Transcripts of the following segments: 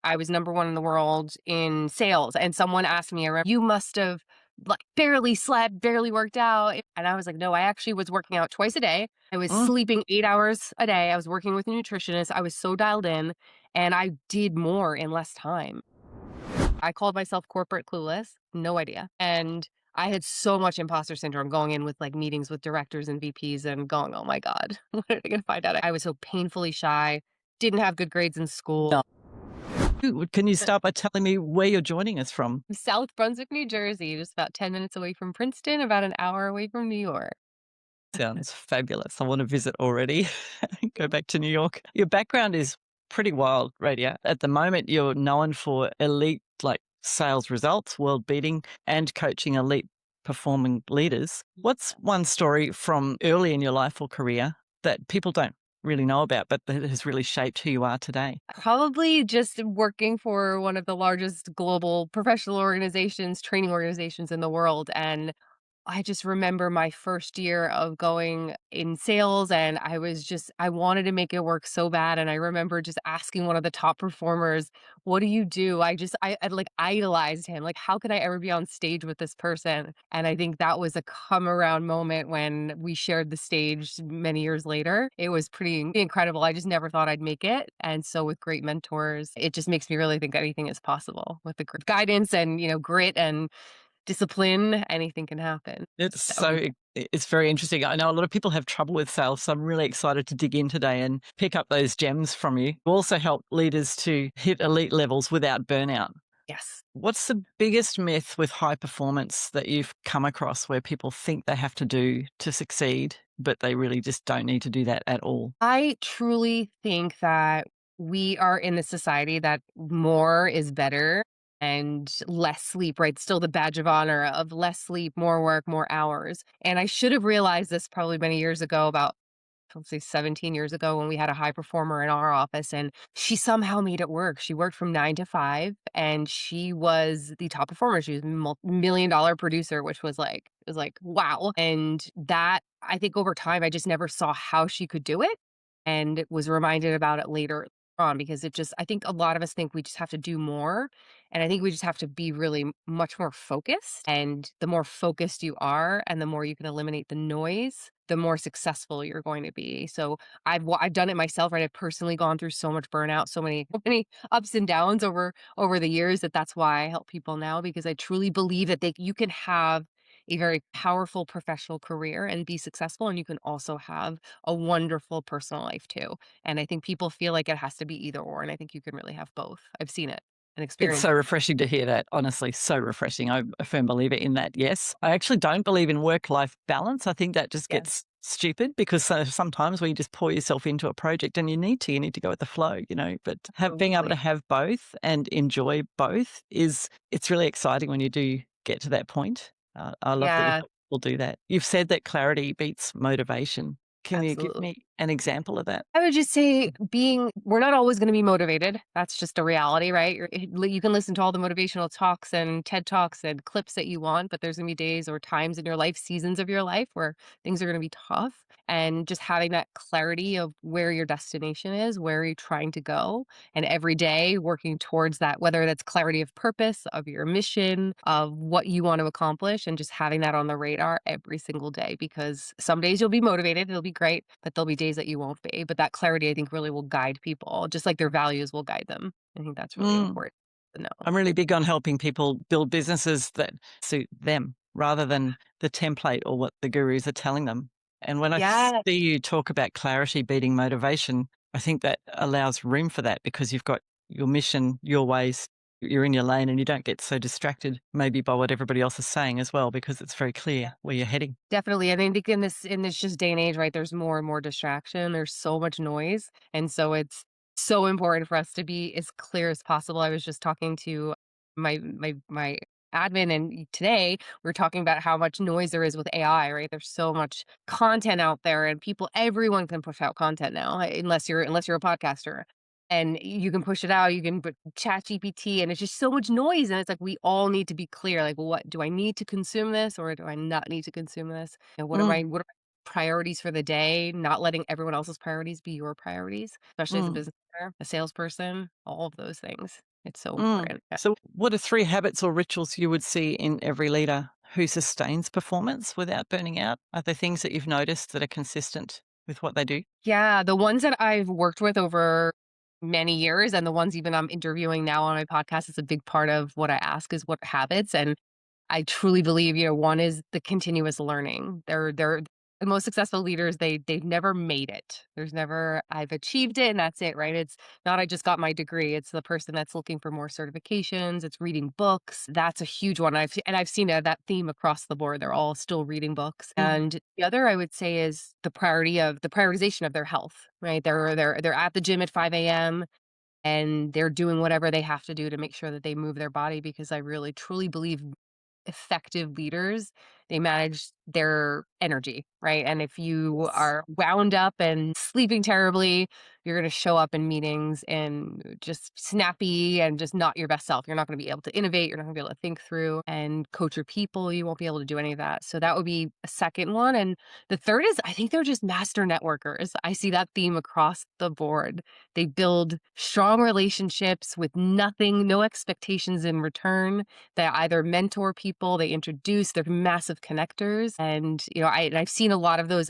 I was number one in the world in sales. And someone asked me, I remember, you must have like barely slept, barely worked out. And I was like, no, I actually was working out twice a day. I was Mm. sleeping 8 hours a day. I was working with a nutritionist. I was so dialed in and I did more in less time. I called myself corporate clueless, no idea. And I had so much imposter syndrome going in with like meetings with directors and VPs and going, oh my God, what are they going to find out? I was so painfully shy, didn't have good grades in No. school. Ooh, can you start by telling me where you're joining us from? South Brunswick, New Jersey, just about 10 minutes away from Princeton, about an hour away from New York. Sounds fabulous. I want to visit already. Go back to New York. Your background is pretty wild, Radia. At the moment, you're known for elite, like sales results, world beating, and coaching elite performing leaders. What's one story from early in your life or career that people don't really know about, but that has really shaped who you are today? Probably just working for one of the largest global professional organizations, training organizations in the world. And I just remember my first year of going in sales and I wanted to make it work so bad. And I remember just asking one of the top performers, what do you do? I like idolized him. Like, how could I ever be on stage with this person? And I think that was a come around moment when we shared the stage many years later. It was pretty incredible. I just never thought I'd make it. And so with great mentors, it just makes me really think anything is possible with the guidance and, grit and discipline, anything can happen. It's That was it's very interesting. I know a lot of people have trouble with sales, so I'm really excited to dig in today and pick up those gems from you. You also help leaders to hit elite levels without burnout. yes. What's the biggest myth with high performance that you've come across where people think they have to do to succeed, but they really just don't need to do that at all? I truly think that we are in a society that more is better and less sleep, right? Still the badge of honor of less sleep, more work, more hours. And I should have realized this probably many years ago, about let's say 17 years ago when we had a high performer in our office and she somehow made it work. She worked from 9 to 5 and she was the top performer. She was a million dollar producer, which was like, it was like, wow. And that I think over time, I just never saw how she could do it and was reminded about it later on because I think a lot of us think we just have to do more. And I think we just have to be really much more focused. And the more focused you are and the more you can eliminate the noise, the more successful you're going to be. So I've done it myself, right? I've personally gone through so much burnout, so many ups and downs over the years that's why I help people now because I truly believe that you can have a very powerful professional career and be successful and you can also have a wonderful personal life too. And I think people feel like it has to be either or and I think you can really have both. I've seen it and It's experienced so it. refreshing to hear that, honestly, so refreshing. I'm a firm believer in that, yes. I actually don't believe in work-life balance. I think that just Yes, gets stupid because sometimes when you just pour yourself into a project and you need to go with the flow, but being able to totally. have both and enjoy both it's really exciting when you do get to that point. I love that you Yeah, help people do that. You've said that clarity beats motivation. Can you give absolutely. me an example of that? I would just say we're not always going to be motivated. That's just a reality, right? You can listen to all the motivational talks and TED Talks and clips that you want, but there's going to be days or times in your life, seasons of your life where things are going to be tough. And just having that clarity of where your destination is, where you're trying to go, and every day working towards that, whether that's clarity of purpose, of your mission, of what you want to accomplish, and just having that on the radar every single day. Because some days you'll be motivated, it'll be great, but there'll be days that you won't be. But that clarity, I think, really will guide people, just like their values will guide them. I think that's really Mm. important to know. I'm really big on helping people build businesses that suit them rather than the template or what the gurus are telling them. And when I Yeah, see you talk about clarity beating motivation, I think that allows room for that because you've got your mission, your ways, you're in your lane and you don't get so distracted maybe by what everybody else is saying as well because it's very clear where you're heading. definitely. And I think in this just day and age, right, there's more and more distraction. There's so much noise. And so it's so important for us to be as clear as possible. I was just talking to my admin and today we're talking about how much noise there is with AI, right? There's so much content out there and everyone can push out content now, unless you're a podcaster. And you can push it out, you can put chat GPT and it's just so much noise. And it's like we all need to be clear, like, well, what do I need to consume this or do I not need to consume this? And Mm, what are my priorities for the day? Not letting everyone else's priorities be your priorities, especially as a mm. business owner, a salesperson, all of those things. It's so Mm. important. So, what are 3 habits or rituals you would see in every leader who sustains performance without burning out? Are there things that you've noticed that are consistent with what they do? Yeah, the ones that I've worked with over many years and the ones even I'm interviewing now on my podcast is a big part of what I ask is what habits, and I truly believe, one is the continuous learning. They're the most successful leaders, they've never made it. There's never I've achieved it and that's it, right? It's not I just got my degree. It's the person that's looking for more certifications, it's reading books. That's a huge one. I've seen that theme across the board. They're all still reading books. Mm. And the other I would say is the prioritization of their health, right? They're at the gym at 5 a.m. and they're doing whatever they have to do to make sure that they move their body because I really truly believe effective leaders, they manage their energy, right? And if you Yes. are wound up and sleeping terribly, you're going to show up in meetings and just snappy and just not your best self. You're not going to be able to innovate. You're not going to be able to think through and coach your people. You won't be able to do any of that. So that would be a second one. And the third is I think they're just master networkers. I see that theme across the board. They build strong relationships with nothing, no expectations in return. They either mentor people, they introduce, they're massive connectors. And, I've seen a lot of those.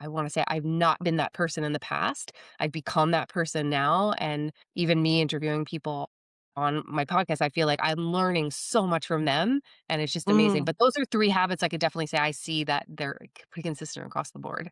I want to say I've not been that person in the past. I've become that person now. And even me interviewing people on my podcast, I feel like I'm learning so much from them and it's just amazing. Mm. But those are three habits I could definitely say I see that they're pretty consistent across the board.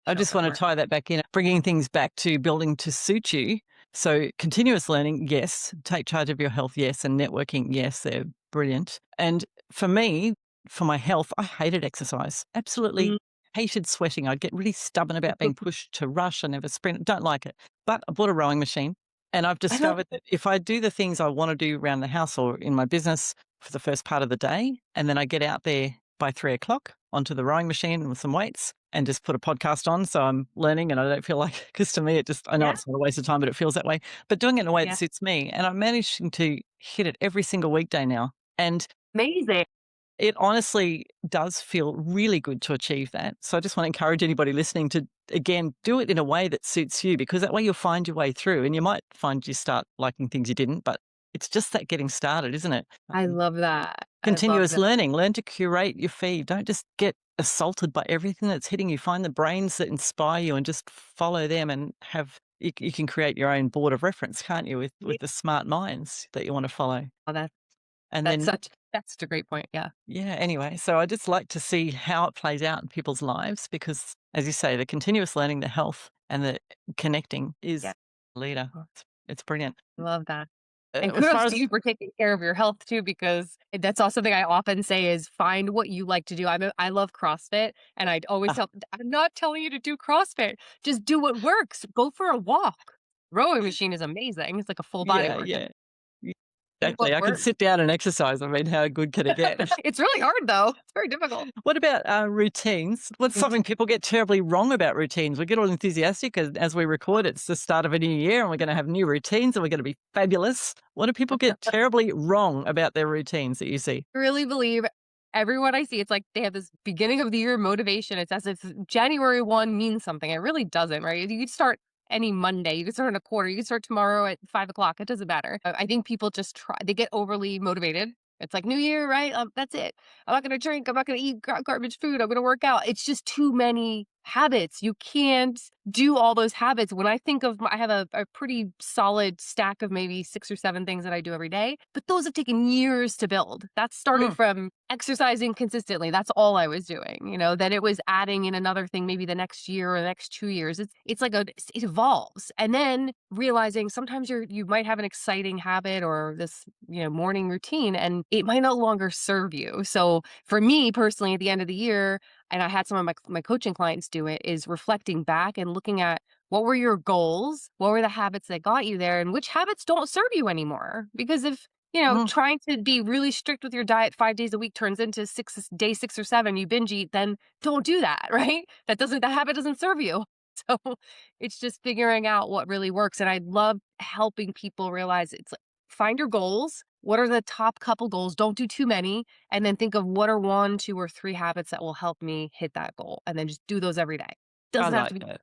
I Show up just want to everywhere. tie that back in, bringing things back to building to suit you. So, continuous learning, yes. Take charge of your health, yes. And networking, yes. They're brilliant. And for me, for my health, I hated exercise. Absolutely Mm. hated sweating. I'd get really stubborn about being pushed to rush. I never sprint. Don't like it. But I bought a rowing machine and I've I love discovered that if I do the things I want to do around the house or in my business for the first part of the day, and then I get out there by 3 o'clock onto the rowing machine with some weights and just put a podcast on. So I'm learning and I don't feel like, because to me, I know yeah, it's not a waste of time, but it feels that way. But doing it in a way that yeah. suits me. And I'm managing to hit it every single weekday now. And Amazing. it honestly does feel really good to achieve that. So I just want to encourage anybody listening to, again, do it in a way that suits you, because that way you'll find your way through and you might find you start liking things you didn't, but it's just that getting started, isn't it? I love that. I love Continuous that. learning, learn to curate your feed. Don't just get assaulted by everything that's hitting you. Find the brains that inspire you and just follow them and you can create your own board of reference, can't you, Yeah. with the smart minds that you want to follow. Oh, And then that's such a great point. Yeah. yeah, anyway, so I just like to see how it plays out in people's lives because, as you say, the continuous learning, the health, and the connecting is Yeah. leader. Oh, It's brilliant. I love that. And As kudos far to as you for taking care of your health too, because that's also something I often say is find what you like to do. I love CrossFit, and I'd always ah, tell I'm not telling you to do CrossFit. Just do what works. Go for a walk. Rowing machine is amazing. It's like a full body yeah, workout. yeah, yeah, Do what exactly. I can works. sit down and exercise. I mean, how good can it get? It's really hard though. It's very difficult. What about routines? What's something people get terribly wrong about routines? We get all enthusiastic as we record. It's the start of a new year and we're going to have new routines and we're going to be fabulous. What do people get terribly wrong about their routines that you see? Really believe everyone I see, it's like they have this beginning of the year motivation. It's as if January 1 means something. It really doesn't, right? You could start any Monday. You could start in a quarter. You could start tomorrow at 5 o'clock. It doesn't matter. I think people just they get overly motivated. It's like New Year, right? That's it. I'm not going to drink. I'm not going to eat garbage food. I'm going to work out. It's just too many habits. You can't do all those habits. When I think of, I have a pretty solid stack of maybe 6 or 7 things that I do every day, but those have taken years to build. That started Mm, from exercising consistently. That's all I was doing. Then it was adding in another thing maybe the next year or the next 2 years. It's like it evolves, and then realizing sometimes you might have an exciting habit or this morning routine, and it might no longer serve you. So for me personally, at the end of the year, and I had some of my coaching clients do it, is reflecting back and looking at what were your goals? What were the habits that got you there? And which habits don't serve you anymore? Because if, mm. trying to be really strict with your diet 5 days a week turns into day 6 or 7, you binge eat, then don't do that, right? That habit doesn't serve you. So it's just figuring out what really works. And I love helping people realize it's like, find your goals. What are the top couple goals? Don't do too many, and then think of what are 1, 2, or 3 habits that will help me hit that goal, and then just do those every day. I Doesn't have to like be that.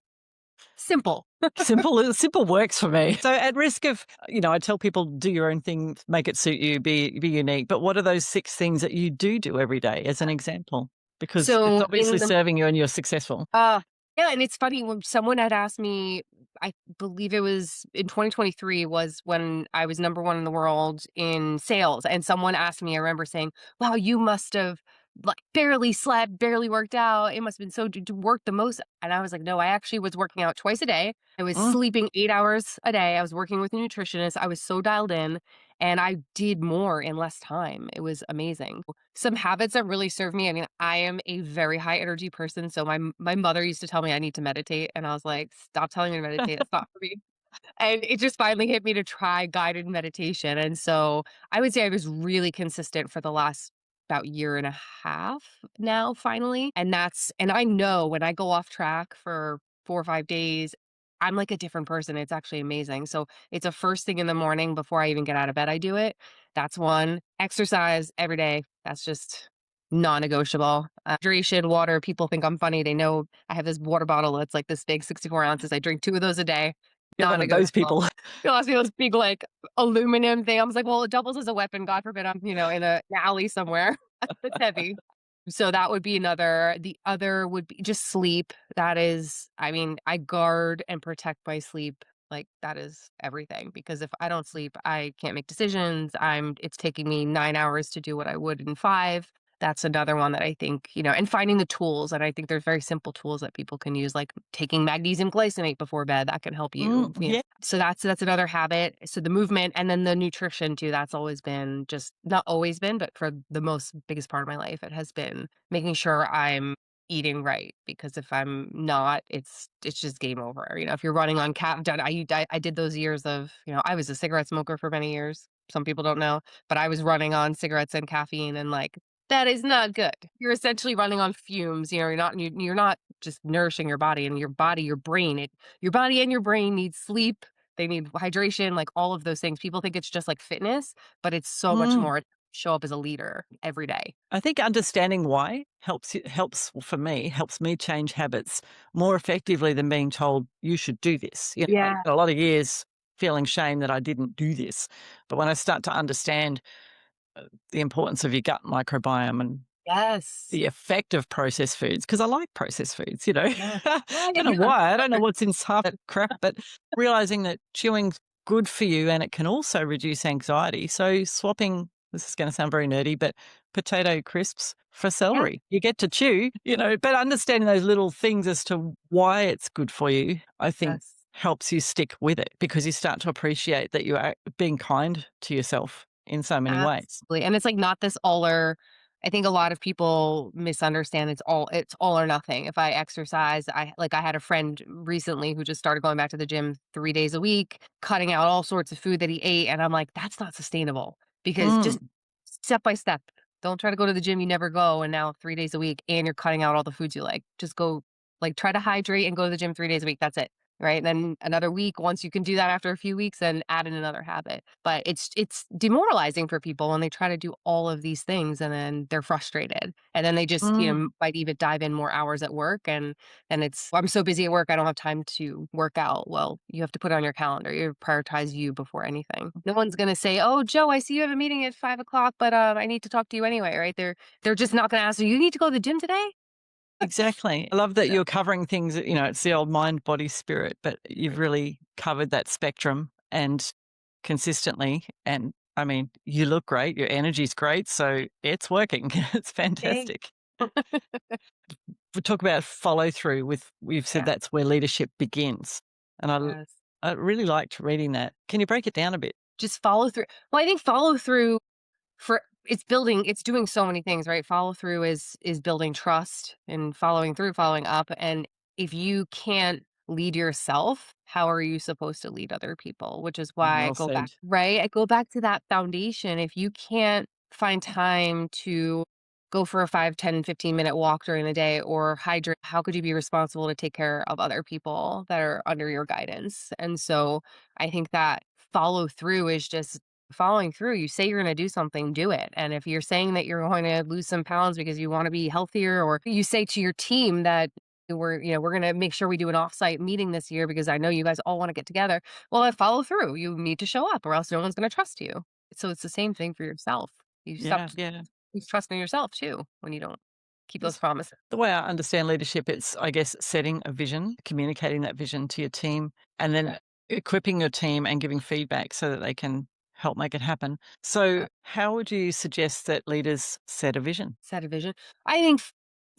Simple. Simple works for me. So at risk of, I tell people do your own thing, make it suit you, be unique. But what are those 6 things that you do every day as an example? Because it's So obviously serving you and you're successful. uh, yeah, and it's funny when someone had asked me, I believe it was in 2023 was when I was number 1 in the world in sales, and someone asked me, I remember saying, "Wow, you must have, like, barely slept, barely worked out. It must have been so d worked the most." And I was like, "No, I actually was working out twice a day. I was Mm, sleeping 8 hours a day. I was working with a nutritionist. I was so dialed in, and I did more in less time. It was amazing." Some habits that really serve me, I mean, I am a very high energy person, so my mother used to tell me I need to meditate, and I was like, "Stop telling me to meditate, it's not for me." And it just finally hit me to try guided meditation, and so I would say I was really consistent for the last about year and a half now, finally, and I know when I go off track for 4 or 5 days, I'm like a different person, it's actually amazing. So, it's a first thing in the morning before I even get out of bed, I do it. That's one. Exercise every day, that's just non-negotiable. Hydration, water, people think I'm funny, they know I have this water bottle that's like this big, 64 ounces, I drink 2 of those a day. you're one of those Non-negotiable. people. You'll ask me this big, like, aluminum thing. I was like, "Well, it doubles as a weapon. God forbid I'm, in an alley somewhere." It's heavy. So that would be another. The other would be just sleep. That is I mean, I guard and protect my sleep. Like, that is everything because if I don't sleep, I can't make decisions. It's taking me 9 hours to do what I would in 5. That's another one that I think, and finding the tools, and I think there's very simple tools that people can use, like taking magnesium glycinate before bed, that can help you, Yeah. So that's another habit. So the movement and then the nutrition too, that's always been just not always been, but for the most biggest part of my life, it has been making sure I'm eating right because if I'm not, it's just game over. If you're running on I did those years of, I was a cigarette smoker for many years. Some people don't know, but I was running on cigarettes and caffeine and like that is not good. You're essentially running on fumes, you're not just nourishing your body and your body and your brain need sleep, they need hydration, like all of those things. People think it's just like fitness, but it's so much Mm. more. Show up as a leader every day. I think understanding why helps me change habits more effectively than being told you should do this. I Yeah. spent a lot of years feeling shame that I didn't do this. But when I start to understand the importance of your gut microbiome and Yes. the effect of processed foods, because I like processed foods, you know? Yeah. Yeah, yeah, Don't know yeah. why, I don't know what's in half that crap, but realizing that chewing's good for you and it can also reduce anxiety. So swapping, this is gonna sound very nerdy, but potato crisps for Yeah. celery. You get to chew, but understanding those little things as to why it's good for you, I think Yes. helps you stick with it because you start to appreciate that you are being kind to yourself in so many ways. Absolutely, and it's, like, not this all or I think a lot of people misunderstand it's all or nothing. If I exercise, I had a friend recently who just started going back to the gym 3 days a week, cutting out all sorts of food that he ate, and I'm like, "That's not sustainable," because just Mm, step by step. Don't try to go to the gym you never go, and now 3 days a week, and you're cutting out all the foods you like. Just go try to hydrate and go to the gym 3 days a week, that's it. Right? And then another week, once you can do that after a few weeks, then add in another habit. But it's demoralizing for people when they try to do all of these things and then they're frustrated. And then they just, mm. might even dive in more hours at work and it's I'm so busy at work, I don't have time to work out. Well, you have to put it on your calendar. You prioritize you before anything. No one's gonna say, "Oh, Joe, I see you have a meeting at 5 o'clock, but I need to talk to you anyway," right? They're just not gonna ask you, "You need to go to the gym today?" Exactly. I love that So you're covering things, it's the old mind, body, spirit, but you've really covered that spectrum and consistently. And I mean, you look great, your energy's great, so it's working. It's thanks. fantastic. We talk about follow through with, we've said Yeah. that's where leadership begins. And Yes. I really liked reading that. Can you break it down a bit? Just follow through. Well, I think follow through for it's doing so many things, right? Follow through is building trust and following through, following up, and if you can't lead yourself, how are you supposed to lead other people? Which is why I Well go back said. right? I go back to that foundation. If you can't find time to go for a 5, 10, 15-minute walk during the day or hydrate, how could you be responsible to take care of other people that are under your guidance? And so, I think that follow through is just following through. You say you're gonna do something, do it. And if you're saying that you're going to lose some pounds because you wanna be healthier, or you say to your team that we're going to make sure we do an offsite meeting this year because I know you guys all want to get together. Well, I follow through. You need to show up or else no one's going to trust you. So it's the same thing for yourself. You stop Yeah, yeah. trusting yourself too when you don't keep those It's promises. the way I understand leadership, it's, I guess, setting a vision, communicating that vision to your team, and then equipping your team and giving feedback so that they can help make it happen. So, how would you suggest that leaders set a vision? Set a vision. I think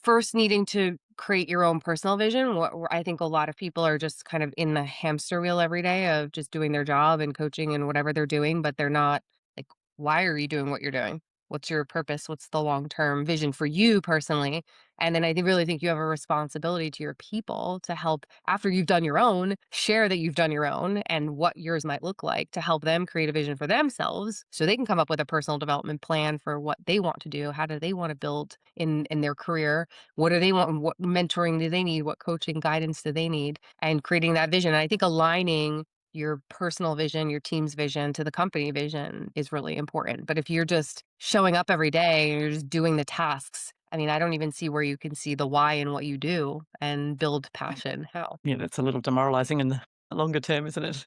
first needing to create your own personal vision. I think a lot of people are just kind of in the hamster wheel every day of just doing their job and coaching and whatever they're doing, but they're not like, why are you doing what you're doing? What's your purpose? What's the long term vision for you personally? And then really think you have a responsibility to your people to help after you've done your own, share that you've done your own and what yours might look like to help them create a vision for themselves so they can come up with a personal development plan for what they want to do. How do they want to build in their career? What do they want? What mentoring do they need? What coaching guidance do they need? And creating that vision. And I think aligning your personal vision, your team's vision to the company vision is really important. But if you're just showing up every day and you're just doing the tasks, I mean, I don't even see where you can see the why in what you do and build passion. How? Yeah, that's a little demoralizing in the longer term, isn't it?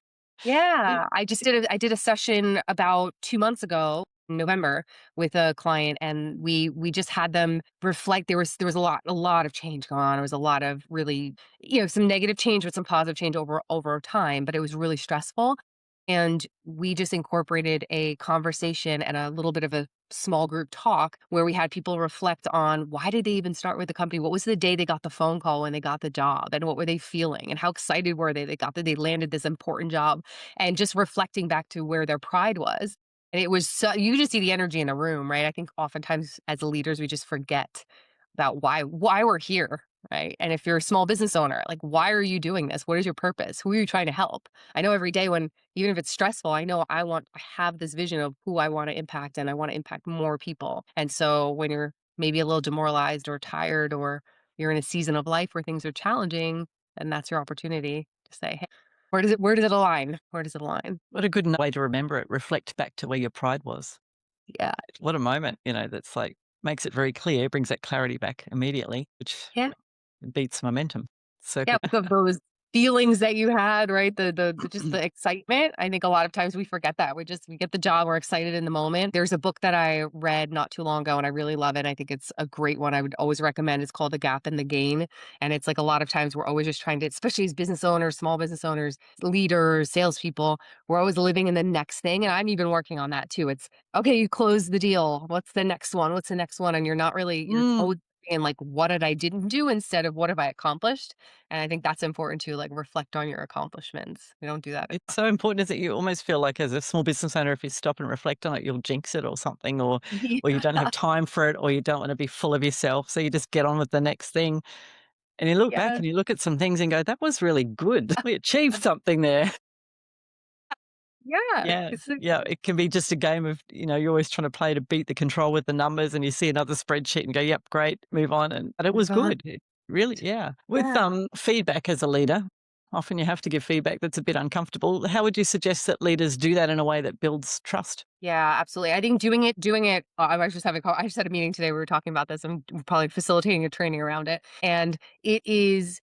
Y- Yeah, I did a session about 2 months ago in November with a client, and we just had them reflect. There was a lot of change going on. There was a lot of really, some negative change with some positive change over time, but it was really stressful. And we just incorporated a conversation and a little bit of a small group talk where we had people reflect on why did they even start with the company? What was the day they got the phone call when they got the job? And what were they feeling? And how excited were they got that they landed this important job? And just reflecting back to where their pride was. And it was so you just see the energy in the room, right? I think oftentimes as leaders, we just forget about why we're here, right? And if you're a small business owner, like why are you doing this? What is your purpose? Who are you trying to help? I know every day when even if it's stressful, I know I have this vision of who I want to impact and I want to impact more people. And so when you're maybe a little demoralized or tired or you're in a season of life where things are challenging, then that's your opportunity to say, hey, where does it align? Where does it align? What a good way to remember it. Reflect back to where your pride was. Yeah. What a moment, that's like makes it very clear, brings that clarity back immediately, which Yeah. beats momentum. So Yeah, of those feelings that you had, right? The just the excitement. I think a lot of times we forget that. We get the job, we're excited in the moment. There's a book that I read not too long ago and I really love it. I think it's a great one. I would always recommend. It's called The Gap and the Gain. And it's like a lot of times we're always just trying to, especially as business owners, small business owners, leaders, salespeople, we're always living in the next thing. And I'm even working on that too. It's okay, you close the deal. What's the next one? What's the next one? And you're mm, always in like what did I didn't do instead of what have I accomplished? And I think that's important to, like, reflect on your accomplishments. We don't do that it's enough. so important, is that you almost feel like as a small business owner, if you stop and reflect on it, you'll jinx it or something, or you don't Yeah. have time for it, or you don't want to be full of yourself. So you just get on with the next thing. And you look back Yes. and you look at some things and go, that was really good. We achieved something there. Yeah. Yeah, yeah, it can be just a game of, you're always trying to play to beat the control with the numbers and you see another spreadsheet and go, "Yep, great, move on," but it was Move on. good. It really, yeah. With, Yeah. feedback as a leader, often you have to give feedback that's a bit uncomfortable. How would you suggest that leaders do that in a way that builds trust? Yeah, absolutely. I think doing it I was just having a call I just had a meeting today, we were talking about this. I'm probably facilitating a training around it, and it is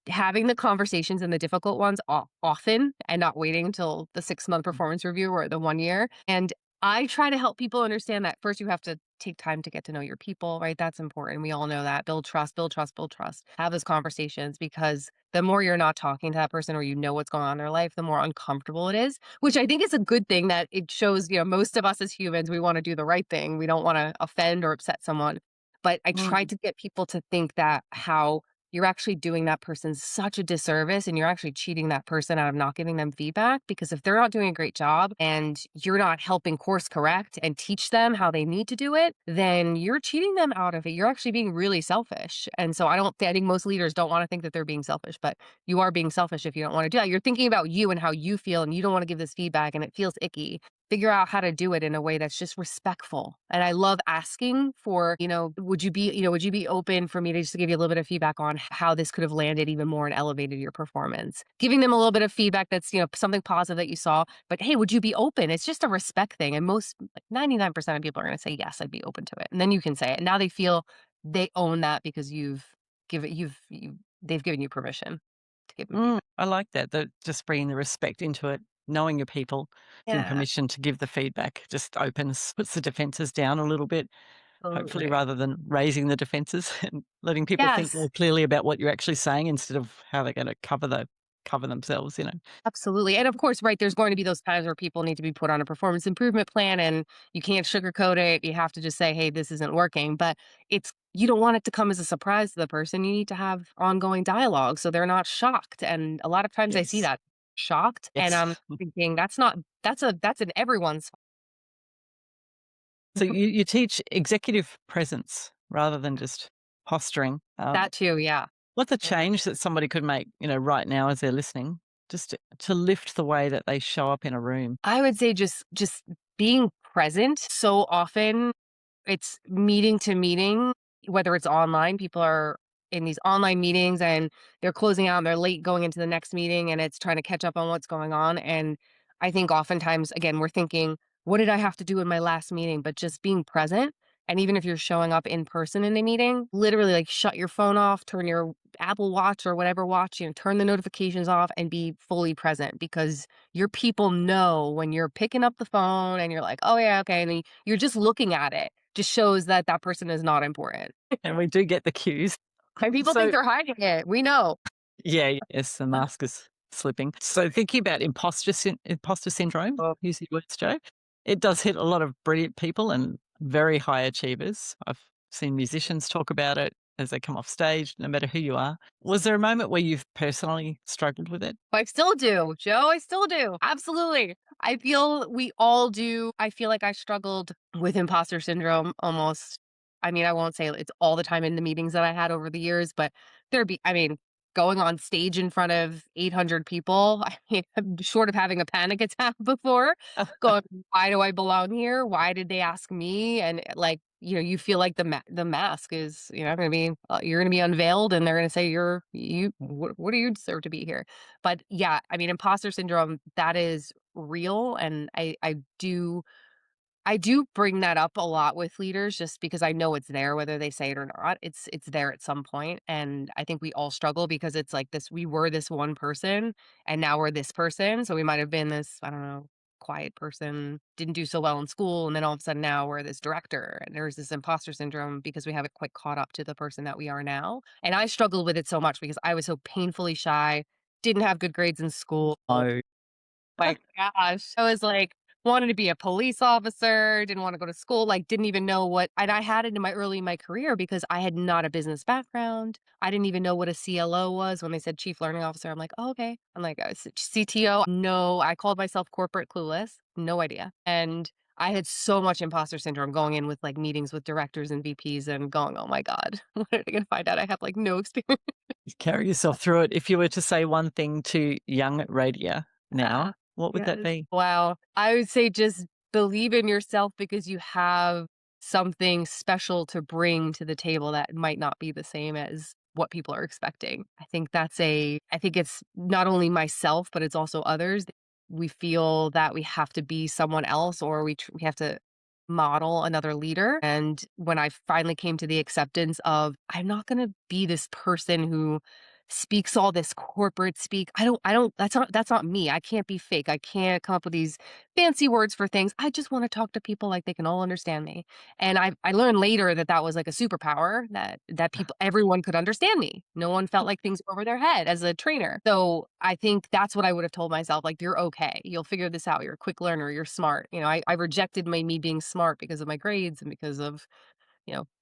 having the conversations and the difficult ones often and not waiting until the 6-month performance review or the 1 year. And I try to help people understand that first you have to take time to get to know your people, right? That's important. We all know that. Build trust, build trust, build trust. Have those conversations because the more you're not talking to that person or you know what's going on in their life, the more uncomfortable it is, which I think is a good thing that it shows, most of us as humans, we want to do the right thing. We don't want to offend or upset someone. But I try Mm. to get people to think that how you're actually doing that person such a disservice and you're actually cheating that person out of not giving them feedback because if they're not doing a great job and you're not helping course correct and teach them how they need to do it, then you're cheating them out of it. You're actually being really selfish. And so I think most leaders don't want to think that they're being selfish, but you are being selfish if you don't want to do that. You're thinking about you and how you feel and you don't want to give this feedback and it feels icky. Figure out how to do it in a way that's just respectful. And I love asking for, would you be open for me to just give you a little bit of feedback on how this could have landed even more and elevated your performance? Giving them a little bit of feedback that's, something positive that you saw, but hey, would you be open? It's just a respect thing. And most, like 99% of people are going to say, yes, I'd be open to it. And then you can say it. And now they feel they own that because you've they've given you permission to give them Mm, feedback. I like that. Just bringing the respect into it, knowing your people, giving Yeah, permission to give the feedback, just opens, puts the defenses down a little bit, hopefully, absolutely. rather than raising the defenses and letting people think Yes. more clearly about what you're actually saying instead of how they're going to cover themselves. Absolutely. And of course, right, there's going to be those times where people need to be put on a performance improvement plan and you can't sugarcoat it. You have to just say, hey, this isn't working. But you don't want it to come as a surprise to the person. You need to have ongoing dialogue so they're not shocked. And a lot of times I see Yes. that shocked and Yes. I'm thinking that's not, that's in everyone's So you teach executive presence rather than just posturing. that too. Yeah. What's a Yeah. change that somebody could make, right now as they're listening, just to lift the way that they show up in a room? I would say just being present so often. It's meeting to meeting, whether it's online, people are in these online meetings and they're closing out and they're late going into the next meeting and it's trying to catch up on what's going on. And I think oftentimes, again, we're thinking, what did I have to do in my last meeting? But just being present. And even if you're showing up in person in a meeting, literally like shut your phone off, turn your Apple Watch or whatever watch, turn the notifications off and be fully present because your people know when you're picking up the phone and you're like, oh, yeah, okay. And then you're just looking at it just shows that that person is not important. And we do get the cues. And people think So they're hiding it. We know. yeah, yes, the mask is slipping. So thinking about imposter syndrome, Oh, use the words, Joe, it does hit a lot of brilliant people and very high achievers. I've seen musicians talk about it as they come off stage, no matter who you are. Was there a moment where you've personally struggled with it? I still do, Joe. I still do. Absolutely. I feel we all do. I feel like I struggled with imposter syndrome almost. I mean, I won't say it's all the time in the meetings that I had over the years, but going on stage in front of 800 people, I mean, I'm short of having a panic attack before, going, why do I belong here? Why did they ask me? And like, you feel like the mask is, going to be, you're going to be unveiled and they're going to say, what do you deserve to be here? But yeah, I mean, imposter syndrome, that is real. And I do bring that up a lot with leaders just because I know it's there, whether they say it or not. It's there at some point. And I think we all struggle because it's like this, we were this one person and now we're this person. So we might have been this, I don't know, quiet person, didn't do so well in school, and then all of a sudden now we're this director. And there's this imposter syndrome because we haven't quite caught up to the person that we are now. And I struggled with it so much because I was so painfully shy, didn't have good grades in school, Oh, my gosh. I was like, wanted to be a police officer, didn't want to go to school, like didn't even know what and I had it in my career because I had not a business background. I didn't even know what a CLO was when they said chief learning officer. I'm like, oh, okay. I'm like, CTO. No, I called myself corporate clueless. No idea. And I had so much imposter syndrome going in with like meetings with directors and VPs and going, oh my God, what are they going to find out? I have like no experience. you carry yourself through it. If you were to say one thing to young Radia now, what would that Yes. be? Wow. I would say just believe in yourself because you have something special to bring to the table that might not be the same as what people are expecting. I think it's not only myself, but it's also others. We feel that we have to be someone else or we have to model another leader. And when I finally came to the acceptance of, I'm not going to be this person who speaks all this corporate speak. I don't that's not me. I can't be fake. I can't come up with these fancy words for things. I just want to talk to people like they can all understand me. And I learned later that that was like a superpower that people everyone could understand me. No one felt like things were over their head as a trainer. So I think that's what I would have told myself like you're okay. You'll figure this out. You're a quick learner. You're smart. I rejected me being smart because of my grades and because of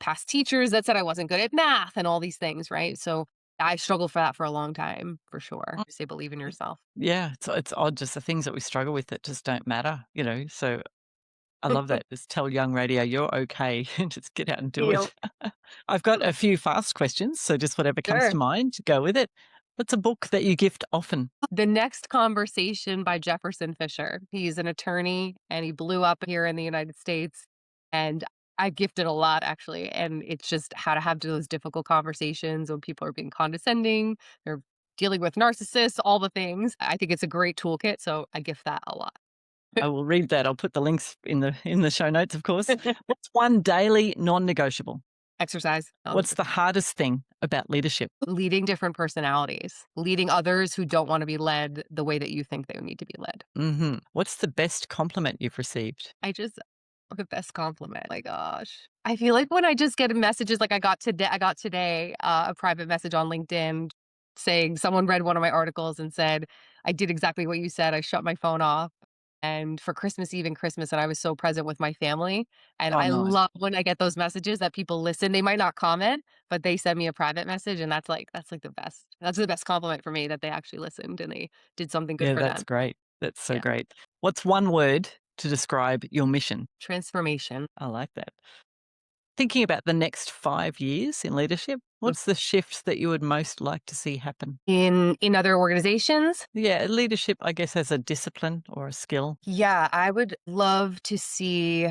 past teachers that said I wasn't good at math and all these things, right? So I struggled for that for a long time, for sure. Say believe in yourself. Yeah, it's odd just the things that we struggle with that just don't matter. So I love that. Just tell young radio you're okay and just get out and do Yep. it. I've got a few fast questions, so just whatever comes Sure. to mind, go with it. What's a book that you gift often? The Next Conversation by Jefferson Fisher. He's an attorney and he blew up here in the United States. And I gifted a lot actually. And it's just how to have those difficult conversations when people are being condescending, they're dealing with narcissists, all the things. I think it's a great toolkit. So I gift that a lot. I will read that. I'll put the links in the show notes, of course. What's one daily non-negotiable? Exercise, What's the hardest thing about leadership? leading different personalities, leading others who don't wanna be led the way that you think they need to be led. What's the best compliment you've received? I just the best compliment, my gosh. I feel like when I just get messages like I got today, a private message on LinkedIn saying someone read one of my articles and said, "I did exactly what you said, I shut my phone off, and for Christmas Eve and Christmas, and I was so present with my family." And Oh, I nice. love when I get those messages that people listen, they might not comment, but they send me a private message, and that's like the best. That's the best compliment for me that they actually listened and they did something good Yeah, for that's them. great. That's so Yeah. great. What's one word to describe your mission? Transformation. I like that. Thinking about the next 5 years in leadership, what's the shift that you would most like to see happen? In other organizations? Yeah, leadership, I guess, as a discipline or a skill. Yeah, I would love to see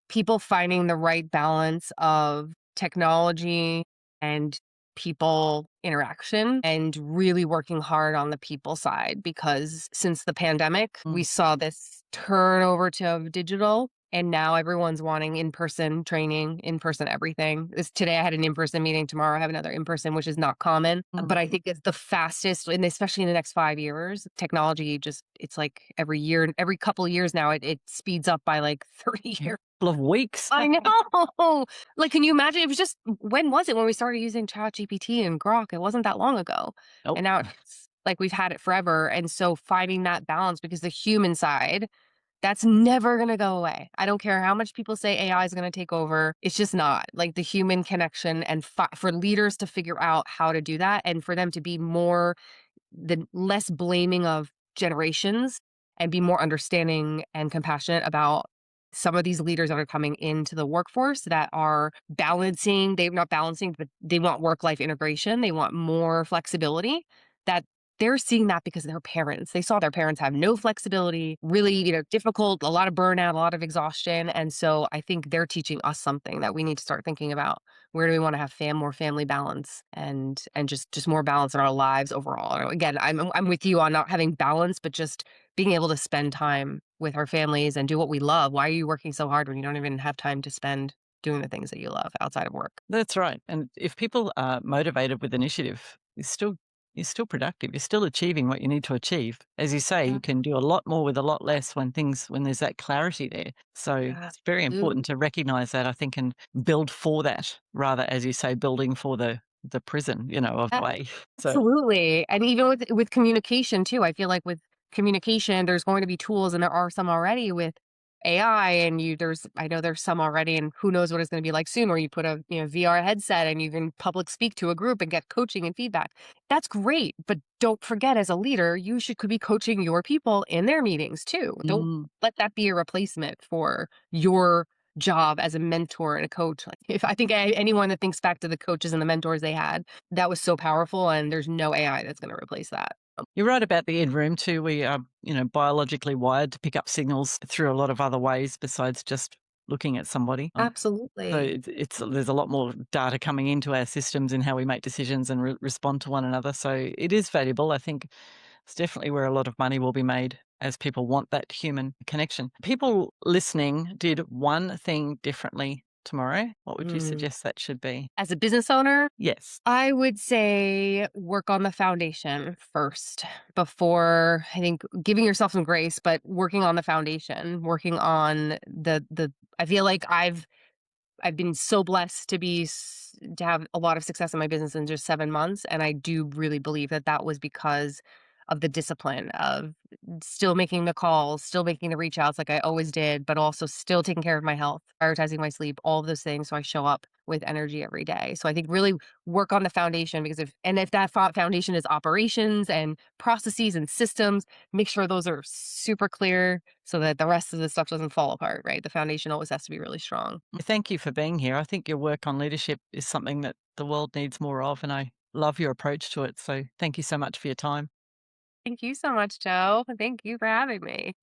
people finding the right balance of technology and people interaction and really working hard on the people side because since the pandemic, we Mm, saw this turn over to digital and now everyone's wanting in-person training, in-person everything. This today I had an in-person meeting, tomorrow I have another in-person, which is not common, mm. but I think it's the fastest and especially in the next 5 years, technology just it's like every year, every couple of years now it speeds up by like 30 years. Couple of weeks. I know. Like, can you imagine? It was just when was it when we started using ChatGPT and Grok? It wasn't that long ago. Nope. And now it's like we've had it forever. And so finding that balance because the human side, that's never going to go away. I don't care how much people say AI is going to take over. It's just not like the human connection and for leaders to figure out how to do that and for them to be more the less blaming of generations and be more understanding and compassionate about some of these leaders that are coming into the workforce that are balancing, they're not balancing, but they want work life integration. They want more flexibility that they're seeing that because their parents, they saw their parents have no flexibility, really, difficult, a lot of burnout, a lot of exhaustion. And so I think they're teaching us something that we need to start thinking about where do we want to have more family balance and just more balance in our lives overall. Again, I'm with you on not having balance, but just being able to spend time with our families and do what we love. Why are you working so hard when you don't even have time to spend doing the things that you love outside of work? That's right. And if people are motivated with initiative, you're still productive. You're still achieving what you need to achieve. As you say, you Yeah, can do a lot more with a lot less when there's that clarity there. So it's very absolutely. important to recognize that, I think, and build for that rather, as you say, building for the prison, of the way. So Absolutely, and even with communication too, I feel like with communication, there's going to be tools, and there are some already with AI, and I know there's some already, and who knows what it's gonna be like soon, where you put a, VR headset and you can public speak to a group and get coaching and feedback. That's great, but don't forget as a leader, you could be coaching your people in their meetings too. Don't mm, let that be a replacement for your job as a mentor and a coach. Like, if I think anyone that thinks back to the coaches and the mentors they had, that was so powerful, and there's no AI that's gonna replace that. you're right about the in room too. We are, biologically wired to pick up signals through a lot of other ways besides just looking at somebody. So Absolutely. it's there's a lot more data coming into our systems and how we make decisions and respond to one another. So it is valuable. I think it's definitely where a lot of money will be made as people want that human connection. People listening did one thing differently tomorrow. What would you Mm. suggest that should be? As a business owner, Yes. I would say work on the foundation first before I think giving yourself some grace, but working on the foundation, working on the I feel like I've been so blessed to have a lot of success in my business in just 7 months, and I do really believe that that was because of the discipline of still making the calls, still making the reach outs like I always did, but also still taking care of my health, prioritizing my sleep, all of those things so I show up with energy every day. So I think really work on the foundation because if that foundation is operations and processes and systems, make sure those are super clear so that the rest of the stuff doesn't fall apart, right? The foundation always has to be really strong. Thank you for being here. I think your work on leadership is something that the world needs more of, and I love your approach to it. So thank you so much for your time. Thank you so much, Joe. Thank you for having me.